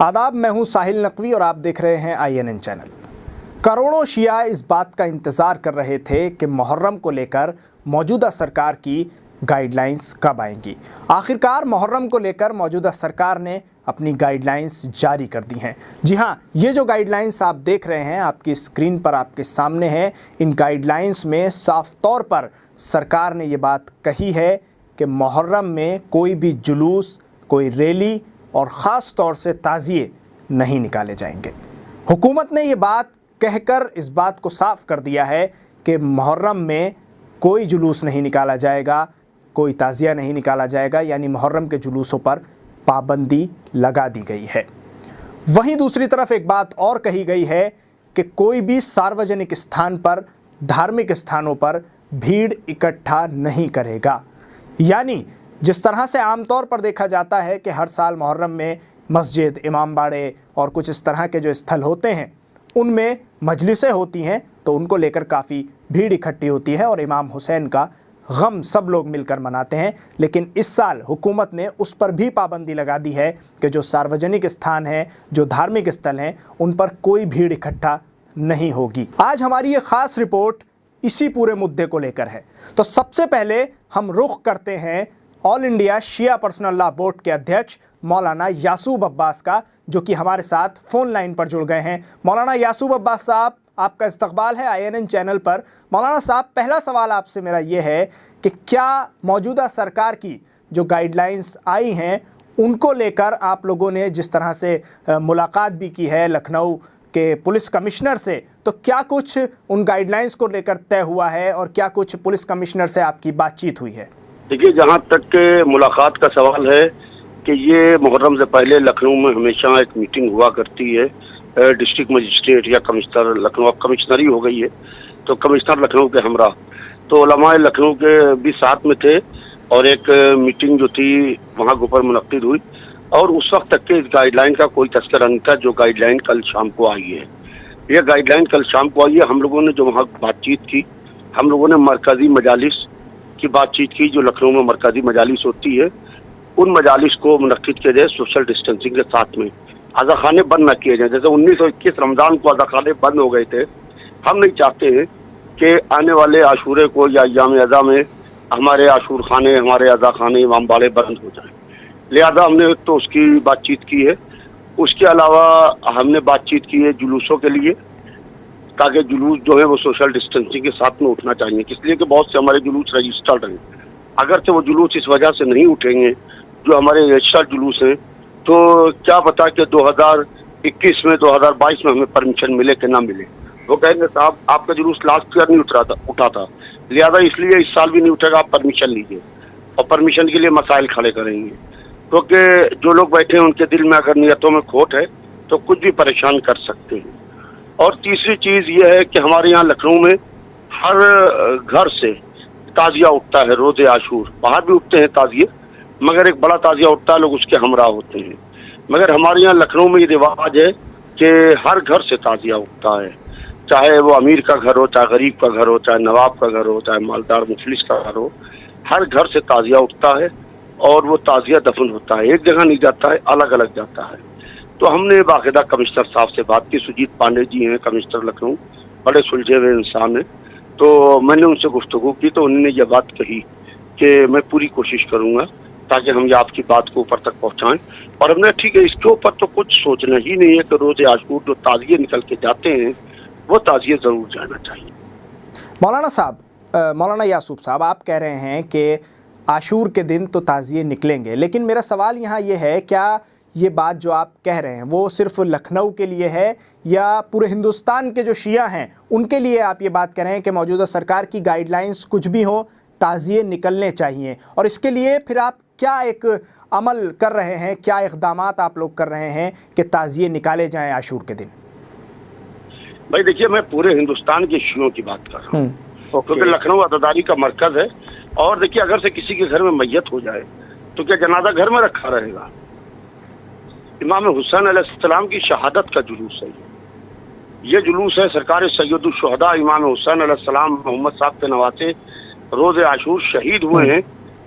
आदाब, मैं हूं साहिल नकवी और आप देख रहे हैं INN चैनल। करोड़ों शिया इस बात का इंतज़ार कर रहे थे कि मुहर्रम को लेकर मौजूदा सरकार की गाइडलाइंस कब आएंगी। आखिरकार मुहर्रम को लेकर मौजूदा सरकार ने अपनी गाइडलाइंस जारी कर दी हैं। जी हां, ये जो गाइडलाइंस आप देख रहे हैं आपकी स्क्रीन पर आपके सामने है। इन गाइडलाइंस में साफ तौर पर सरकार ने ये बात कही है कि मुहर्रम में कोई भी जुलूस, कोई रैली और ख़ास तौर से ताज़िए नहीं निकाले जाएंगे। हुकूमत ने ये बात कहकर इस बात को साफ कर दिया है कि मुहर्रम में कोई जुलूस नहीं निकाला जाएगा, कोई ताज़िया नहीं निकाला जाएगा, यानी मुहर्रम के जुलूसों पर पाबंदी लगा दी गई है। वहीं दूसरी तरफ एक बात और कही गई है कि कोई भी सार्वजनिक स्थान पर, धार्मिक स्थानों पर भीड़ इकट्ठा नहीं करेगा। यानी जिस तरह से आमतौर पर देखा जाता है कि हर साल मुहर्रम में मस्जिद, इमाम बाड़े और कुछ इस तरह के जो स्थल होते हैं उनमें मजलिसें होती हैं, तो उनको लेकर काफ़ी भीड़ इकट्ठी होती है और इमाम हुसैन का गम सब लोग मिलकर मनाते हैं। लेकिन इस साल हुकूमत ने उस पर भी पाबंदी लगा दी है कि जो सार्वजनिक स्थान हैं, जो धार्मिक स्थल हैं, उन पर कोई भीड़ इकट्ठा नहीं होगी। आज हमारी ये ख़ास रिपोर्ट इसी पूरे मुद्दे को लेकर है। तो सबसे पहले हम रुख करते हैं ऑल इंडिया शिया पर्सनल लॉ बोर्ड के अध्यक्ष मौलाना यासूब अब्बास का, जो कि हमारे साथ फ़ोन लाइन पर जुड़ गए हैं। मौलाना यासूब अब्बास साहब, आपका इस्तकबाल है INN चैनल पर। मौलाना साहब, पहला सवाल आपसे मेरा ये है कि क्या मौजूदा सरकार की जो गाइडलाइंस आई हैं उनको लेकर आप लोगों ने जिस तरह से मुलाकात भी की है लखनऊ के पुलिस कमिश्नर से, तो क्या कुछ उन गाइडलाइंस को लेकर तय हुआ है और क्या कुछ पुलिस कमिश्नर से आपकी बातचीत हुई है? देखिए, जहाँ तक के मुलाकात का सवाल है कि ये मुहर्रम से पहले लखनऊ में हमेशा एक मीटिंग हुआ करती है डिस्ट्रिक्ट मजिस्ट्रेट या कमिश्नर लखनऊ, अब कमिश्नरी हो गई है तो कमिश्नर लखनऊ के हमरा, तो उलमाए लखनऊ के भी साथ में थे और एक मीटिंग जो थी वहाँ ऊपर मुनक्किद हुई और उस वक्त तक के इस गाइडलाइन का कोई तस्करा नहीं था जो गाइडलाइन कल शाम को आई है। यह गाइडलाइन कल शाम को आई है। हम लोगों ने जो वहाँ बातचीत की, हम लोगों ने मरकजी मजालिस की बातचीत की, जो लखनऊ में मरकजी मजालिस होती है उन मजालिस को मुनक्किद किया जाए सोशल डिस्टेंसिंग के साथ में, अज़ाखाने बंद न किए जाए। जैसे 1921 रमज़ान को अज़ाखाने बंद हो गए थे, हम नहीं चाहते हैं कि आने वाले आशूरे को या अय्याम अज़ा में हमारे आशूर खाने, हमारे अज़ाखाने, इमाम बाड़े बंद हो जाए। लिहाजा हमने तो उसकी बातचीत की है। उसके अलावा हमने बातचीत की है जुलूसों के लिए, ताकि जुलूस जो है वो सोशल डिस्टेंसिंग के साथ में उठना चाहिए, इसलिए कि बहुत से हमारे जुलूस रजिस्टर्ड हैं। अगर से वो जुलूस इस वजह से नहीं उठेंगे जो हमारे रजिस्टर्ड जुलूस हैं, तो क्या पता कि 2021 में 2022 में हमें परमिशन मिले कि ना मिले। वो कहेंगे साहब आपका जुलूस लास्ट ईयर नहीं उठा था, लिहाजा इसलिए इस साल भी नहीं उठेगा, आप परमिशन लीजिए, और परमिशन के लिए मसाइल खड़े करेंगे। क्योंकि जो लोग बैठे हैं उनके दिल में अगर नियतों में खोट है तो कुछ भी परेशान कर सकते हैं। और तीसरी चीज़ ये है कि हमारे यहाँ लखनऊ में हर घर से ताज़िया उठता है रोज़े आशूर। बाहर भी उठते हैं ताज़िए, मगर एक बड़ा ताज़िया उठता है, लोग उसके हमरा होते हैं। मगर हमारे यहाँ लखनऊ में ये रिवाज है कि हर घर से ताज़िया उठता है, चाहे वो अमीर का घर हो, चाहे गरीब का घर हो, चाहे नवाब का घर हो, चाहे मालदार मुफलिस का घर हो, हर घर से ताज़िया उठता है और वो ताज़िया दफन होता है। एक जगह नहीं जाता है, अलग अलग जाता है। तो हमने बाकायदा कमिश्नर साहब से बात की। सुजीत पांडे जी हैं कमिश्नर लखनऊ, बड़े सुलझे हुए इंसान हैं। तो मैंने उनसे गुफ्तगू की तो उन्होंने ये बात कही कि मैं पूरी कोशिश करूँगा ताकि हम ये आपकी बात को ऊपर तक पहुँचाएँ। और हमने ठीक है, इसके ऊपर तो कुछ सोचना ही नहीं है कि रोज़े आशूर जो ताज़िए निकल के जाते हैं वो ताज़िए ज़रूर जाना चाहिए। मौलाना साहब, मौलाना यासूब साहब, आप कह रहे हैं कि आशूर के दिन तो ताज़िए निकलेंगे, लेकिन मेरा सवाल यहाँ ये है, क्या ये बात जो आप कह रहे हैं वो सिर्फ लखनऊ के लिए है या पूरे हिंदुस्तान के जो शिया हैं उनके लिए आप ये बात कह रहे हैं कि मौजूदा सरकार की गाइडलाइंस कुछ भी हो, ताज़िए निकलने चाहिए? और इसके लिए फिर आप क्या एक अमल कर रहे हैं, क्या इक़दामात आप लोग कर रहे हैं कि ताज़िए निकाले जाएँ आशूर के दिन? भाई देखिए, मैं पूरे हिंदुस्तान के शियों की बात कर रहा हूँ, क्योंकि लखनऊ अदादारी का मरकज़ है। और देखिए, अगर से किसी के घर में मैयत हो जाए तो क्या जनाजा घर में रखा रहेगा? इमाम हुसैन अलैहिस्सलाम की शहादत का जुलूस है ये जुलूस है। सरकार सैयदुल शुहदा इमाम हुसैन अलैहिस्सलाम मोहम्मद साहब के नवासे रोज़े आशूर शहीद हुए हैं,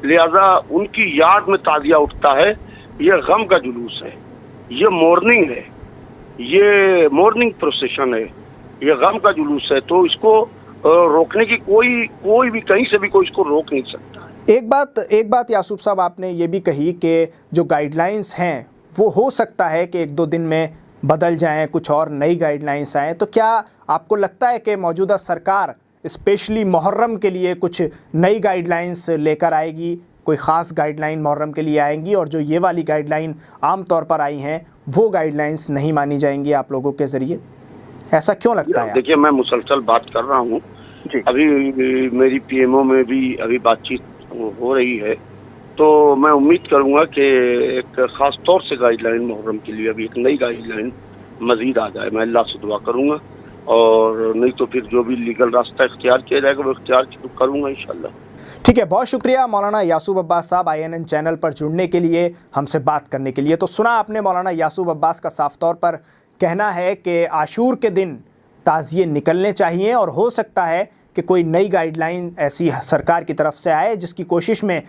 लिहाजा उनकी याद में ताज़िया उठता है। ये गम का जुलूस है, ये मॉर्निंग है, ये मॉर्निंग प्रोसेशन है, ये गम का जुलूस है, तो इसको रोकने की कोई भी कहीं से भी कोई इसको रोक नहीं सकता। एक बात यासूब साहब आपने ये भी कही कि जो गाइडलाइंस हैं वो हो सकता है कि 1-2 दिन में बदल जाएं, कुछ और नई गाइडलाइंस आएँ, तो क्या आपको लगता है कि मौजूदा सरकार स्पेशली मुहर्रम के लिए कुछ नई गाइडलाइंस लेकर आएगी, कोई ख़ास गाइडलाइन मुहर्रम के लिए आएंगी, और जो ये वाली गाइडलाइन आम तौर पर आई हैं वो गाइडलाइंस नहीं मानी जाएंगी आप लोगों के ज़रिए? ऐसा क्यों लगता है? देखिए, मैं मुसलसल बात कर रहा हूँ, अभी मेरी पीएमओ में भी अभी बातचीत हो रही है, तो मैं उम्मीद करूंगा कि एक ख़ास तौर से गाइडलाइन मुहर्रम के लिए अभी एक नई गाइडलाइन मज़ीद आ जाए। मैं अल्लाह से दुआ करूंगा, और नहीं तो फिर जो भी लीगल रास्ता इख्तियार किया जाएगा वो इख्तियार करूंगा इंशाल्लाह। ठीक है, बहुत शुक्रिया मौलाना यासूब अब्बास साहब INN चैनल पर जुड़ने के लिए, हमसे बात करने के लिए। तो सुना आपने मौलाना यासूब अब्बास का साफ तौर पर कहना है कि आशूर के दिन ताज़िये निकलने चाहिए, और हो सकता है कि कोई नई गाइडलाइन ऐसी सरकार की तरफ से आए जिसकी कोशिश में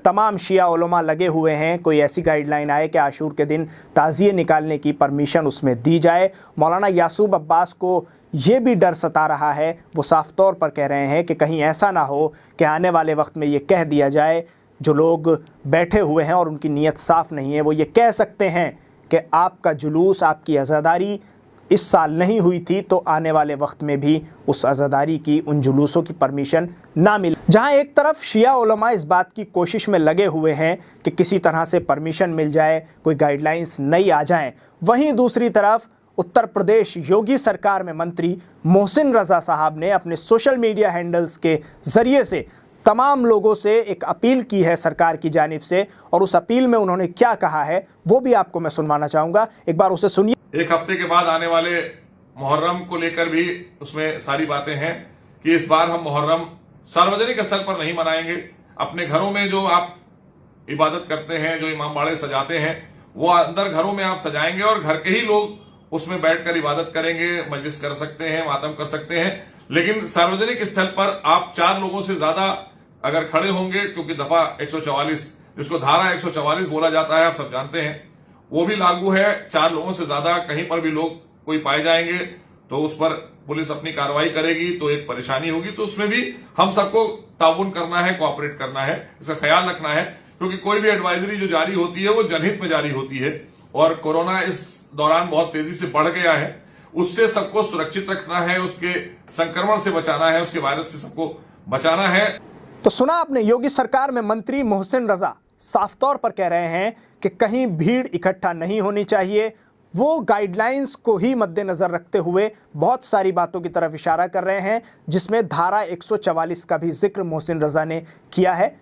तमाम शिया उलमा लगे हुए हैं, कोई ऐसी गाइडलाइन आए कि आशूर के दिन ताज़िये निकालने की परमिशन उसमें दी जाए। मौलाना यासूब अब्बास को ये भी डर सता रहा है, वो साफ तौर पर कह रहे हैं कि कहीं ऐसा ना हो कि आने वाले वक्त में ये कह दिया जाए, जो लोग बैठे हुए हैं और उनकी नीयत साफ़ नहीं है, वो ये कह सकते हैं कि आपका जुलूस, आपकी अज़ादारी इस साल नहीं हुई थी, तो आने वाले वक्त में भी उस अज़ादारी की, उन जुलूसों की परमिशन ना मिले। जहां एक तरफ शिया उलमा इस बात की कोशिश में लगे हुए हैं कि किसी तरह से परमिशन मिल जाए, कोई गाइडलाइंस नई आ जाएं, वहीं दूसरी तरफ उत्तर प्रदेश योगी सरकार में मंत्री मोहसिन रज़ा साहब ने अपने सोशल मीडिया हैंडल्स के ज़रिए से तमाम लोगों से एक अपील की है सरकार की जानिब से, और उस अपील में उन्होंने क्या कहा है वो भी आपको मैं सुनवाना चाहूँगा। एक बार उसे सुनिए। 1 हफ्ते के बाद आने वाले मुहर्रम को लेकर भी उसमें सारी बातें हैं कि इस बार हम मुहर्रम सार्वजनिक स्थल पर नहीं मनाएंगे। अपने घरों में जो आप इबादत करते हैं, जो इमाम बाड़े सजाते हैं, वो अंदर घरों में आप सजाएंगे और घर के ही लोग उसमें बैठकर इबादत करेंगे, मजलिस कर सकते हैं, मातम कर सकते हैं। लेकिन सार्वजनिक स्थल पर आप 4 लोगों से ज्यादा अगर खड़े होंगे, क्योंकि दफा 144 जिसको धारा 144 बोला जाता है, आप सब जानते हैं, वो भी लागू है। 4 लोगों से ज्यादा कहीं पर भी लोग कोई पाए जाएंगे तो उस पर पुलिस अपनी कार्रवाई करेगी, तो एक परेशानी होगी। तो उसमें भी हम सबको ताउन करना है, कोऑपरेट करना है, इसका ख्याल रखना है, क्योंकि कोई भी एडवाइजरी जो जारी होती है वो जनहित में जारी होती है, और कोरोना इस दौरान बहुत तेजी से बढ़ गया है। उससे सबको सुरक्षित रखना है, उसके संक्रमण से बचाना है, उसके वायरस से सबको बचाना है। तो सुना आपने, योगी सरकार में मंत्री मोहसिन रजा साफ तौर पर कह रहे हैं कि कहीं भीड़ इकट्ठा नहीं होनी चाहिए। वो गाइडलाइंस को ही मद्देनज़र रखते हुए बहुत सारी बातों की तरफ इशारा कर रहे हैं, जिसमें धारा 144 का भी जिक्र मोहसिन रजा ने किया है।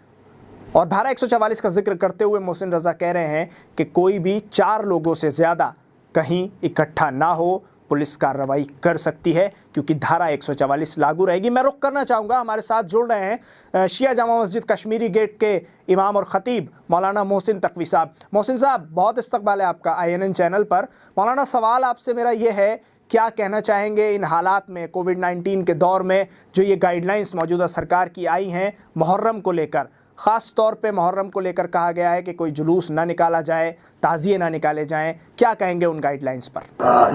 और धारा 144 का जिक्र करते हुए मोहसिन रजा कह रहे हैं कि कोई भी 4 लोगों से ज़्यादा कहीं इकट्ठा ना हो, पुलिस कार्रवाई कर सकती है, क्योंकि धारा 144 लागू रहेगी। मैं रुख करना चाहूँगा, हमारे साथ जुड़ रहे हैं शिया जामा मस्जिद कश्मीरी गेट के इमाम और ख़तीब मौलाना मोहसिन तकवी साहब। मोहसिन साहब, बहुत इस्तकबाल है आपका INN चैनल पर। मौलाना, सवाल आपसे मेरा ये है, क्या कहना चाहेंगे इन हालात में, कोविड-19 के दौर में, जो ये गाइडलाइंस मौजूदा सरकार की आई हैं मुहर्रम को लेकर, ख़ास तौर पे मुहर्रम को लेकर कहा गया है कि कोई जुलूस ना निकाला जाए, ताज़िये ना निकाले जाएं, क्या कहेंगे उन गाइडलाइंस पर?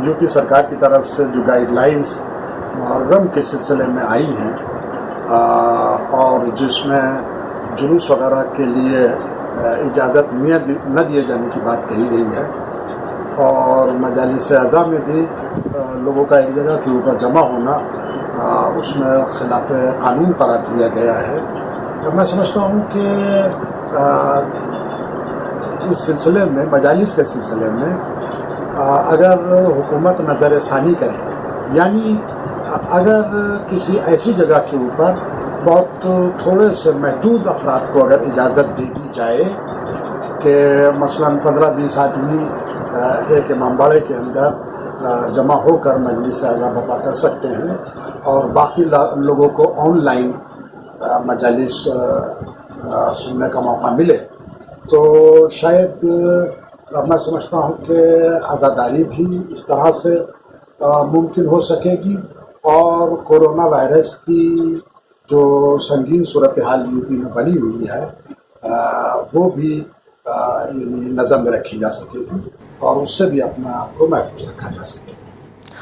यूपी सरकार की तरफ से जो गाइडलाइंस मुहर्रम के सिलसिले में आई हैं, और जिसमें जुलूस वगैरह के लिए इजाज़त न दिए जाने की बात कही गई है, और मजालिस अज़ा में भी लोगों का एक जगह के ऊपर जमा होना उसमें खिलाफ कानून करार दिया गया है। तो मैं समझता हूँ कि इस सिलसिले में, मजालिस के सिलसिले में अगर हुकूमत नज़र सानी करे, यानी अगर किसी ऐसी जगह के ऊपर बहुत थोड़े से महदूद अफराद को अगर इजाज़त दे दी जाए कि मसलन 15-20 आदमी एक इमामबाड़े के अंदर जमा होकर मजलिस आज़ा बर्पा कर सकते हैं, और बाकी लोगों को ऑनलाइन मजालिस सुनने का मौका मिले, तो शायद मैं समझता हूँ कि आज़ादारी भी इस तरह से मुमकिन हो सकेगी, और कोरोना वायरस की जो संगीन सूरत हाल यूपी में बनी हुई है वो भी नज़र में रखी जा सकेगी। और उससे भी अपने आप को महफूज रखा जा सके।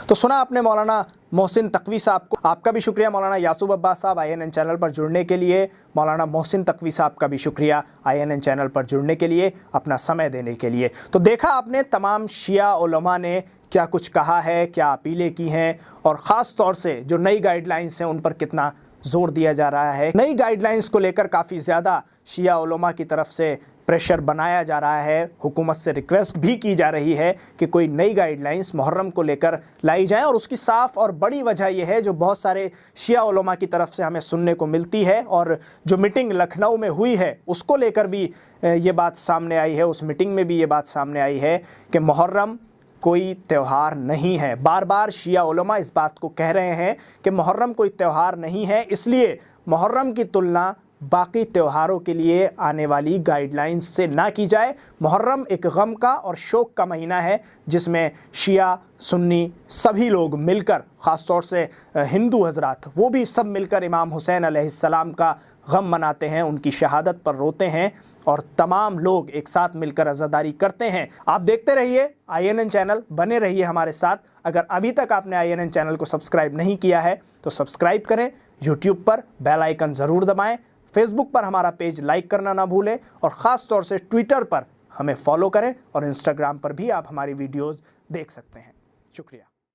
तो सुना आपने मौलाना मोहसिन तकवी साहब को। आपका भी शुक्रिया मौलाना यासूब अब्बास साहब INN चैनल पर जुड़ने के लिए। मौलाना मोहसिन तकवी साहब का भी शुक्रिया INN चैनल पर जुड़ने के लिए, अपना समय देने के लिए। तो देखा आपने तमाम शिया उलमा ने क्या कुछ कहा है, क्या अपीलें की हैं, और ख़ास तौर से जो नई गाइडलाइंस हैं उन पर कितना जोर दिया जा रहा है। नई गाइडलाइंस को लेकर काफ़ी ज़्यादा शिया उलमा की तरफ से प्रेशर बनाया जा रहा है। हुकूमत से रिक्वेस्ट भी की जा रही है कि कोई नई गाइडलाइंस मुहर्रम को लेकर लाई जाए, और उसकी साफ़ और बड़ी वजह यह है जो बहुत सारे शिया उलमा की तरफ से हमें सुनने को मिलती है, और जो मीटिंग लखनऊ में हुई है उसको लेकर भी ये बात सामने आई है। उस मीटिंग में भी ये बात सामने आई है कि मुहर्रम कोई त्यौहार नहीं है। बार बार शिया उलमा इस बात को कह रहे हैं कि मुहर्रम कोई त्यौहार नहीं है, इसलिए मुहर्रम की तुलना बाकी त्योहारों के लिए आने वाली गाइडलाइंस से ना की जाए। मुहर्रम एक गम का और शोक का महीना है जिसमें शिया सुन्नी सभी लोग मिलकर, ख़ास तौर से हिंदू हजरात, वो भी सब मिलकर इमाम हुसैन अलैहिस्सलाम का गम मनाते हैं, उनकी शहादत पर रोते हैं, और तमाम लोग एक साथ मिलकर अज़ादारी करते हैं। आप देखते रहिए INN चैनल, बने रहिए हमारे साथ। अगर अभी तक आपने INN चैनल को सब्सक्राइब नहीं किया है तो सब्सक्राइब करें। यूट्यूब पर बेल आइकन ज़रूर दबाएं। फेसबुक पर हमारा पेज लाइक करना ना भूलें, और ख़ास तौर से ट्विटर पर हमें फॉलो करें, और इंस्टाग्राम पर भी आप हमारी वीडियोज़ देख सकते हैं। शुक्रिया।